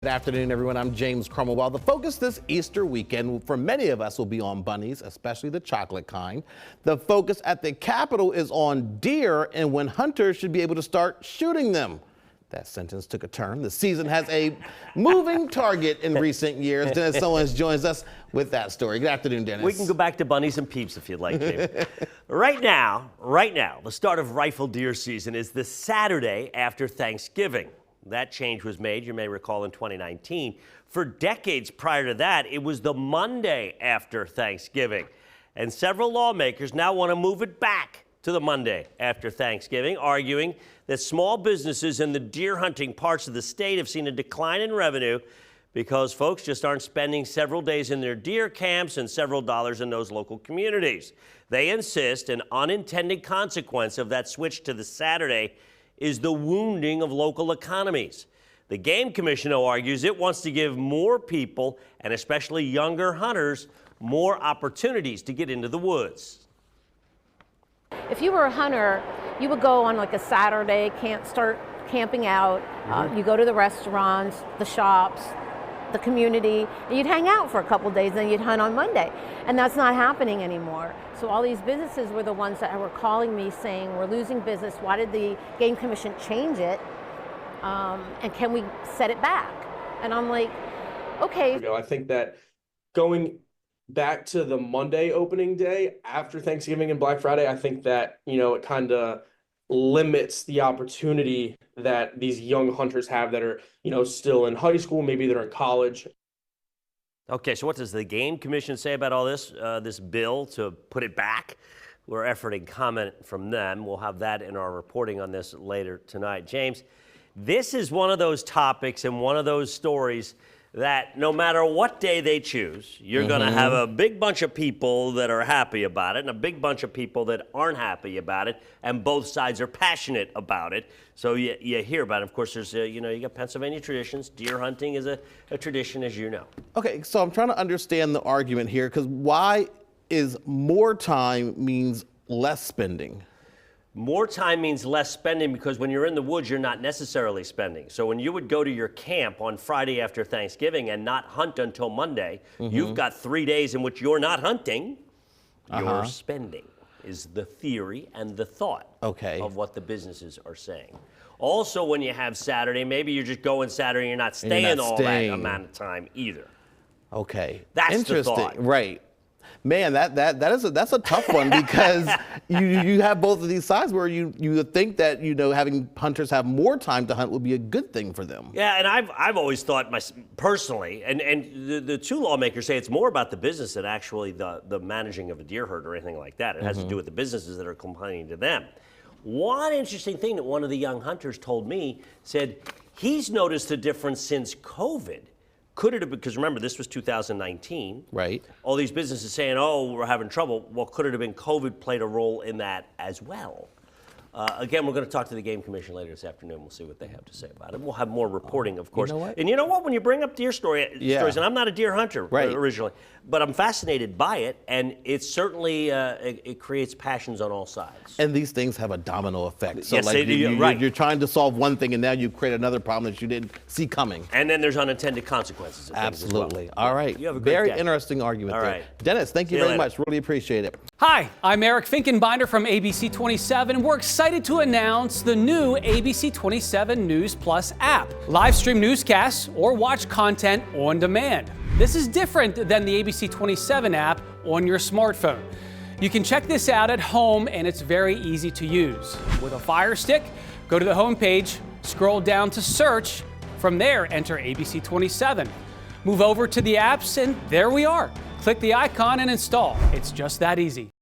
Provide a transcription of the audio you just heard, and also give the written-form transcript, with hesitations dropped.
Good afternoon, everyone. I'm James Cromwell. While the focus this Easter weekend for many of us will be on bunnies, especially the chocolate kind, the focus at the Capitol is on deer and when hunters should be able to start shooting them. That sentence took a turn. The season has a moving target in recent years. Dennis Owens joins us with that story. Good afternoon, Dennis. We can go back to bunnies and peeps if you'd like to. Right now, the start of rifle deer season is the Saturday after Thanksgiving. That change was made, you may recall, in 2019. For decades prior to that, it was the Monday after Thanksgiving. And several lawmakers now want to move it back to the Monday after Thanksgiving, arguing that small businesses in the deer hunting parts of the state have seen a decline in revenue because folks just aren't spending several days in their deer camps and several dollars in those local communities. They insist an unintended consequence of that switch to the Saturday is the wounding of local economies. The Game Commission, though, argues it wants to give more people, and especially younger hunters, more opportunities to get into the woods. If you were a hunter, you would go on like a Saturday, start camping out. You go to the restaurants, the shops, the community, and you'd hang out for a couple days, then you'd hunt on Monday. And that's not happening anymore. So all these businesses were the ones that were calling me saying, we're losing business. Why did the Game Commission change it? And can we set it back? And I'm like, okay. I think that going back to the Monday opening day after Thanksgiving and Black Friday, I think that, it kind of limits the opportunity that these young hunters have that are, still in high school, maybe they're in college. Okay, so what does the Game Commission say about all this, this bill to put it back? We're efforting comment from them. We'll have that in our reporting on this later tonight. James, this is one of those topics and one of those stories that no matter what day they choose, you're going to have a big bunch of people that are happy about it and a big bunch of people that aren't happy about it, and both sides are passionate about it. So you hear about it. Of course, there's, you got Pennsylvania traditions. Deer hunting is a tradition, as you know. Okay, so I'm trying to understand the argument here, because why is more time means less spending? More time means less spending because when you're in the woods, you're not necessarily spending. So when you would go to your camp on Friday after Thanksgiving and not hunt until Monday, you've got 3 days in which you're not hunting, you're spending, is the theory and the thought of what the businesses are saying. Also, when you have Saturday, maybe you're just going Saturday and you're not staying all that amount of time either. Okay. That's interesting. The thought. Right. Man, that's a tough one because you have both of these sides where you think that having hunters have more time to hunt would be a good thing for them. Yeah, and I've always thought personally, and the two lawmakers say it's more about the business than actually the managing of a deer herd or anything like that. It has to do with the businesses that are complaining to them. One interesting thing that one of the young hunters told me said he's noticed a difference since COVID. Could it have, because remember, this was 2019. Right. All these businesses saying, oh, we're having trouble. Well, could it have been COVID played a role in that as well? Again, we're going to talk to the Game Commission later this afternoon. We'll see what they have to say about it. We'll have more reporting, of course. You know what? And you know what? When you bring up deer stories, and I'm not a deer hunter originally, but I'm fascinated by it, and it's certainly, it creates passions on all sides. And these things have a domino effect. So yes, like they do. You're trying to solve one thing, and now you create another problem that you didn't see coming. And then there's unintended consequences. Absolutely. As well. All right. You have a great Very day. Interesting argument all there. Right. Dennis, thank you very much. Really appreciate it. Hi, I'm Eric Finkenbinder from ABC 27, and we're excited to announce the new ABC 27 News Plus app. Live stream newscasts or watch content on demand. This is different than the ABC 27 app on your smartphone. You can check this out at home, and it's very easy to use. With a Fire Stick, go to the homepage, scroll down to search. From there, enter ABC 27. Move over to the apps, and there we are. Click the icon and install. It's just that easy.